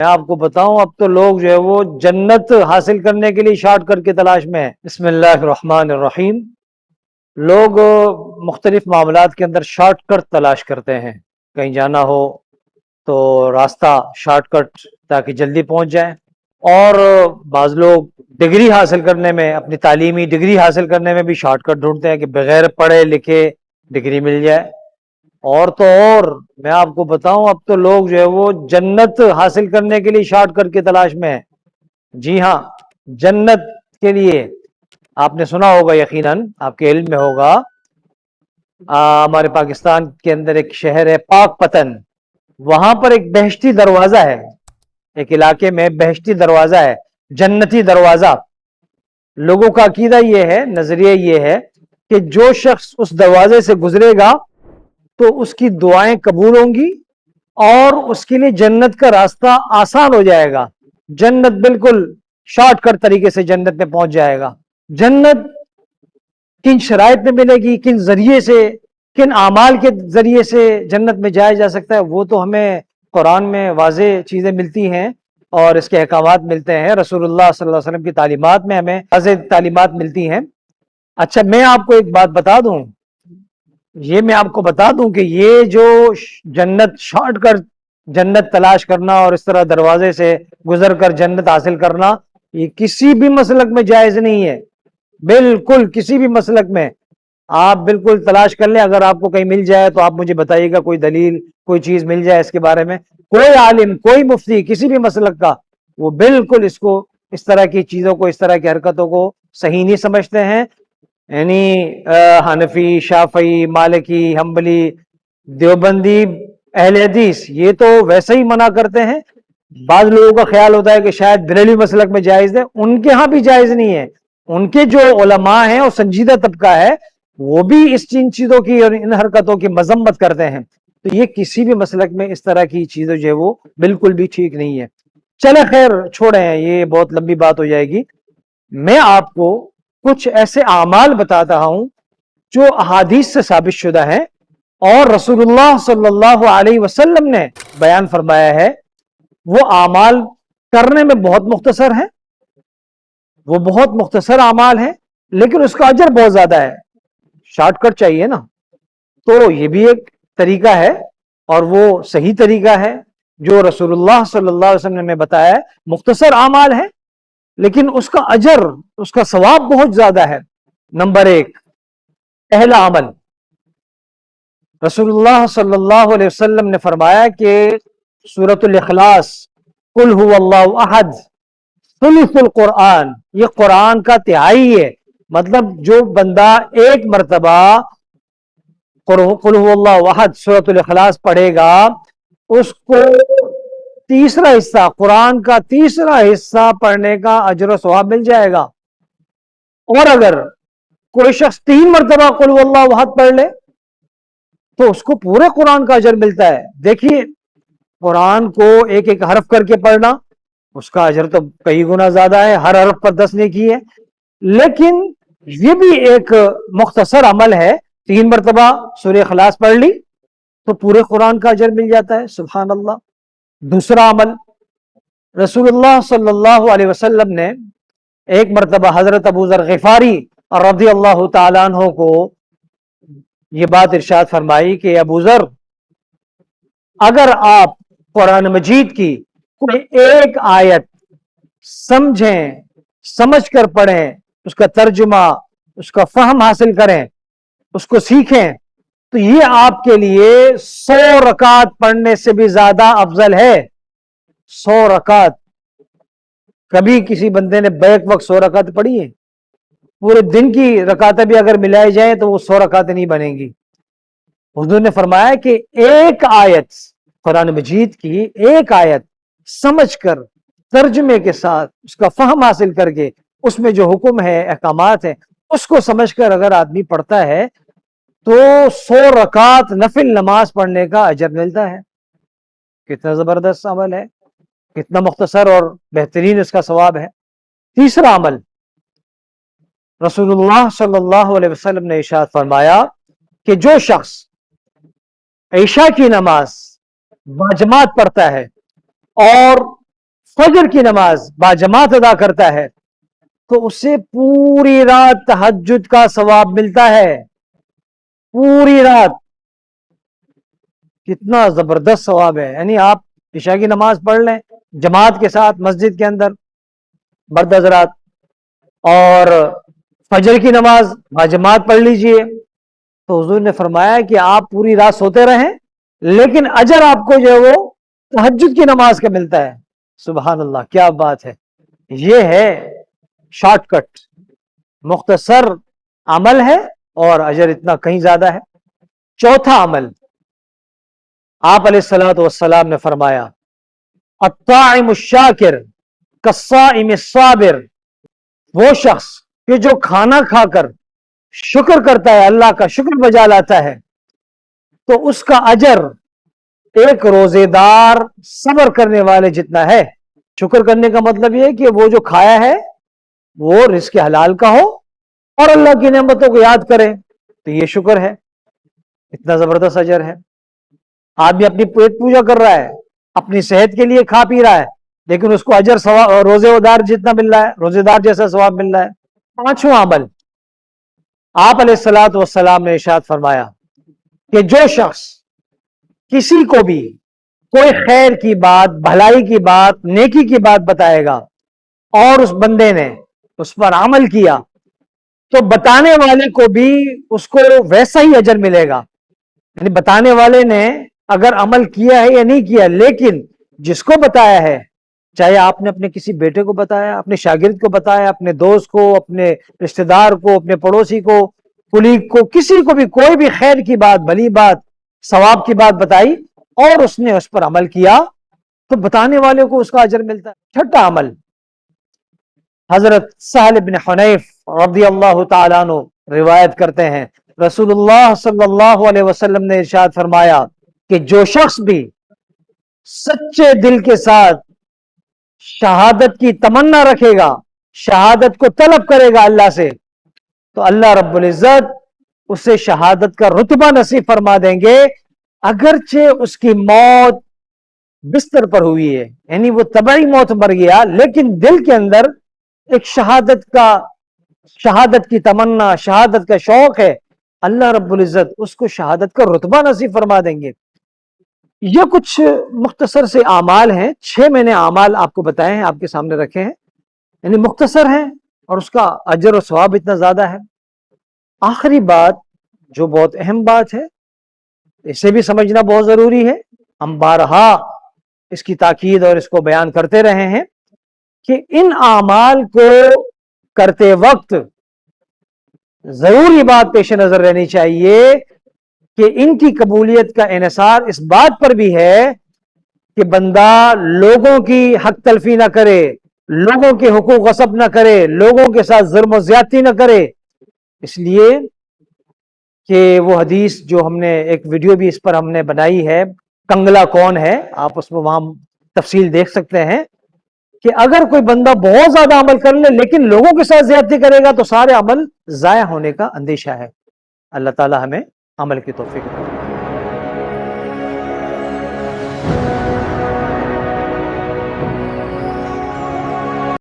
میں آپ کو بتاؤں، اب تو لوگ جو ہے وہ جنت حاصل کرنے کے لیے شارٹ کٹ کی تلاش میں ہیں۔ بسم اللہ الرحمن الرحیم۔ لوگ مختلف معاملات کے اندر شارٹ کٹ تلاش کرتے ہیں، کہیں جانا ہو تو راستہ شارٹ کٹ تاکہ جلدی پہنچ جائیں، اور بعض لوگ ڈگری حاصل کرنے میں، اپنی تعلیمی ڈگری حاصل کرنے میں بھی شارٹ کٹ ڈھونڈتے ہیں کہ بغیر پڑھے لکھے ڈگری مل جائے۔ اور تو اور میں آپ کو بتاؤں، اب تو لوگ جو ہے وہ جنت حاصل کرنے کے لیے شارٹ کٹ کی تلاش میں ہیں۔ جی ہاں، جنت کے لیے آپ نے سنا ہوگا، یقیناً آپ کے علم میں ہوگا، ہمارے پاکستان کے اندر ایک شہر ہے پاک پتن، وہاں پر ایک بہشتی دروازہ ہے، ایک علاقے میں بہشتی دروازہ ہے، جنتی دروازہ۔ لوگوں کا عقیدہ یہ ہے، نظریہ یہ ہے کہ جو شخص اس دروازے سے گزرے گا تو اس کی دعائیں قبول ہوں گی اور اس کے لیے جنت کا راستہ آسان ہو جائے گا، جنت بالکل شارٹ کٹ طریقے سے جنت میں پہنچ جائے گا۔ جنت کن شرائط میں ملے گی، کن ذریعے سے، کن اعمال کے ذریعے سے جنت میں جایا جا سکتا ہے، وہ تو ہمیں قرآن میں واضح چیزیں ملتی ہیں اور اس کے احکامات ملتے ہیں، رسول اللہ صلی اللہ علیہ وسلم کی تعلیمات میں ہمیں واضح تعلیمات ملتی ہیں۔ اچھا، میں آپ کو ایک بات بتا دوں، کہ یہ جو جنت شارٹ کٹ جنت تلاش کرنا اور اس طرح دروازے سے گزر کر جنت حاصل کرنا، یہ کسی بھی مسلک میں جائز نہیں ہے، بالکل کسی بھی مسلک میں۔ آپ بالکل تلاش کر لیں، اگر آپ کو کہیں مل جائے تو آپ مجھے بتائیے گا، کوئی دلیل، کوئی چیز مل جائے اس کے بارے میں۔ کوئی عالم، کوئی مفتی کسی بھی مسلک کا، وہ بالکل اس طرح کی چیزوں کو، اس طرح کی حرکتوں کو صحیح نہیں سمجھتے ہیں۔ یعنی حنفی، شافعی، مالکی، حنبلی، دیوبندی، اہل حدیث یہ تو ویسے ہی منع کرتے ہیں۔ بعض لوگوں کا خیال ہوتا ہے کہ شاید بریلوی مسلک میں جائز ہے، ان کے ہاں بھی جائز نہیں ہے۔ ان کے جو علماء ہیں اور سنجیدہ طبقہ ہے، وہ بھی ان چیزوں کی اور ان حرکتوں کی مذمت کرتے ہیں۔ تو یہ کسی بھی مسلک میں اس طرح کی چیزیں جو ہے وہ بالکل بھی ٹھیک نہیں ہے۔ چلے خیر، چھوڑیں، یہ بہت لمبی بات ہو جائے گی۔ میں آپ کو کچھ ایسے اعمال بتاتا ہوں جو احادیث سے ثابت شدہ ہیں اور رسول اللہ صلی اللہ علیہ وسلم نے بیان فرمایا ہے۔ وہ اعمال کرنے میں بہت مختصر ہیں، وہ بہت مختصر اعمال ہیں، لیکن اس کا اجر بہت زیادہ ہے۔ شارٹ کٹ چاہیے نا، تو یہ بھی ایک طریقہ ہے اور وہ صحیح طریقہ ہے جو رسول اللہ صلی اللہ علیہ وسلم نے بتایا ہے۔ مختصر اعمال ہے لیکن اس کا اجر، اس کا ثواب بہت زیادہ ہے۔ نمبر ایک، پہلا عمل، رسول اللہ صلی اللہ علیہ وسلم نے فرمایا کہ سورۃ الاخلاص، قل هو اللہ احد، ثلث القرآن، یہ قرآن کا تہائی ہے۔ مطلب جو بندہ ایک مرتبہ قل هو اللہ احد سورۃ الاخلاص پڑھے گا، اس کو تیسرا حصہ، قرآن کا تیسرا حصہ پڑھنے کا اجر و ثواب مل جائے گا۔ اور اگر کوئی شخص 3 مرتبہ قل هو اللہ احد پڑھ لے تو اس کو پورے قرآن کا اجر ملتا ہے۔ دیکھیے، قرآن کو ایک ایک حرف کر کے پڑھنا، اس کا اجر تو کئی گنا زیادہ ہے، ہر حرف پر 10 نیکی ہے۔ لیکن یہ بھی ایک مختصر عمل ہے، 3 مرتبہ سورہ اخلاص پڑھ لی تو پورے قرآن کا اجر مل جاتا ہے، سبحان اللہ۔ دوسرا عمل، رسول اللہ صلی اللہ علیہ وسلم نے ایک مرتبہ حضرت ابو ذر غفاری رضی اللہ تعالیٰ عنہ کو یہ بات ارشاد فرمائی کہ ابو ذر، اگر آپ قرآن مجید کی کوئی ایک آیت سمجھیں، سمجھ کر پڑھیں، اس کا ترجمہ، اس کا فہم حاصل کریں، اس کو سیکھیں، تو یہ آپ کے لیے 100 رکعت پڑھنے سے بھی زیادہ افضل ہے۔ 100 رکعت، کبھی کسی بندے نے بیک وقت 100 رکعت پڑھی ہے؟ پورے دن کی رکعتیں بھی اگر ملائی جائیں تو وہ 100 رکعتیں نہیں بنیں گی۔ حضور نے فرمایا کہ ایک آیت، قرآن مجید کی ایک آیت سمجھ کر، ترجمے کے ساتھ، اس کا فہم حاصل کر کے، اس میں جو حکم ہے، احکامات ہیں، اس کو سمجھ کر اگر آدمی پڑھتا ہے تو 100 رکعت نفل نماز پڑھنے کا اجر ملتا ہے۔ کتنا زبردست عمل ہے، کتنا مختصر اور بہترین اس کا ثواب ہے۔ تیسرا عمل، رسول اللہ صلی اللہ علیہ وسلم نے ارشاد فرمایا کہ جو شخص عشاء کی نماز باجماعت پڑھتا ہے اور فجر کی نماز باجماعت ادا کرتا ہے تو اسے پوری رات تہجد کا ثواب ملتا ہے. پوری رات. کتنا زبردست ثواب ہے. یعنی آپ عشاء کی نماز پڑھ لیں جماعت کے ساتھ مسجد کے اندر مرد حضرات، اور فجر کی نماز باجماعت پڑھ لیجئے، تو حضور نے فرمایا کہ آپ پوری رات سوتے رہیں لیکن اجر آپ کو جو ہے وہ تہجد کی نماز کا ملتا ہے. سبحان اللہ، کیا بات ہے. یہ ہے شارٹ کٹ، مختصر عمل ہے اور اجر اتنا کہیں زیادہ ہے. چوتھا عمل، آپ علیہ الصلوۃ والسلام نے فرمایا الطاعم الشاکر کالصائم الصابر. وہ شخص کہ جو کھانا کھا کر شکر کرتا ہے، اللہ کا شکر بجا لاتا ہے، تو اس کا اجر ایک روزے دار صبر کرنے والے جتنا ہے. شکر کرنے کا مطلب یہ ہے کہ وہ جو کھایا ہے وہ رزق حلال کا ہو اور اللہ کی نعمتوں کو یاد کرے، تو یہ شکر ہے. اتنا زبردست اجر ہے. آدمی اپنی پیٹ پوجا کر رہا ہے، اپنی صحت کے لیے کھا پی رہا ہے، لیکن اس کو اجر روزے دار جتنا مل رہا ہے، روزے دار جیسا ثواب مل رہا ہے. پانچواں عمل، آپ علیہ الصلوۃ والسلام نے ارشاد فرمایا کہ جو شخص کسی کو بھی کوئی خیر کی بات، بھلائی کی بات، نیکی کی بات بتائے گا اور اس بندے نے اس پر عمل کیا تو بتانے والے کو بھی اس کو ویسا ہی اجر ملے گا. یعنی بتانے والے نے اگر عمل کیا ہے یا نہیں کیا، لیکن جس کو بتایا ہے، چاہے آپ نے اپنے کسی بیٹے کو بتایا، اپنے شاگرد کو بتایا، اپنے دوست کو، اپنے رشتہ دار کو، اپنے پڑوسی کو، کلیگ کو، کسی کو بھی کوئی بھی خیر کی بات، بھلی بات، ثواب کی بات بتائی اور اس نے اس پر عمل کیا تو بتانے والے کو اس کا اجر ملتا ہے. چھٹا عمل، حضرت سہل بن حنیف رضی اللہ تعالیٰ عنہ روایت کرتے ہیں رسول اللہ صلی اللہ علیہ وسلم نے ارشاد فرمایا کہ جو شخص بھی سچے دل کے ساتھ شہادت کی تمنا رکھے گا، شہادت کو طلب کرے گا اللہ سے، تو اللہ رب العزت اسے شہادت کا رتبہ نصیب فرما دیں گے، اگرچہ اس کی موت بستر پر ہوئی ہے. یعنی وہ طبعی موت مر گیا لیکن دل کے اندر ایک شہادت کی تمنا، شہادت کا شوق ہے، اللہ رب العزت اس کو شہادت کا رتبہ نصیب فرما دیں گے. یہ کچھ مختصر سے اعمال ہیں. 6 میں نے اعمال آپ کو بتائے ہیں، آپ کے سامنے رکھے ہیں، یعنی مختصر ہیں اور اس کا اجر و ثواب اتنا زیادہ ہے. آخری بات جو بہت اہم بات ہے، اسے بھی سمجھنا بہت ضروری ہے، ہم بارہا اس کی تاکید اور اس کو بیان کرتے رہے ہیں کہ ان اعمال کو کرتے وقت ضرور یہ بات پیش نظر رہنی چاہیے کہ ان کی قبولیت کا انحصار اس بات پر بھی ہے کہ بندہ لوگوں کی حق تلفی نہ کرے، لوگوں کے حقوق غصب نہ کرے، لوگوں کے ساتھ ظلم و زیادتی نہ کرے. اس لیے کہ وہ حدیث جو ہم نے ایک ویڈیو بھی اس پر ہم نے بنائی ہے، کنگلا کون ہے، آپ اس میں وہاں تفصیل دیکھ سکتے ہیں کہ اگر کوئی بندہ بہت زیادہ عمل کر لے لیکن لوگوں کے ساتھ زیادتی کرے گا تو سارے عمل ضائع ہونے کا اندیشہ ہے. اللہ تعالی ہمیں عمل کی توفیق دے.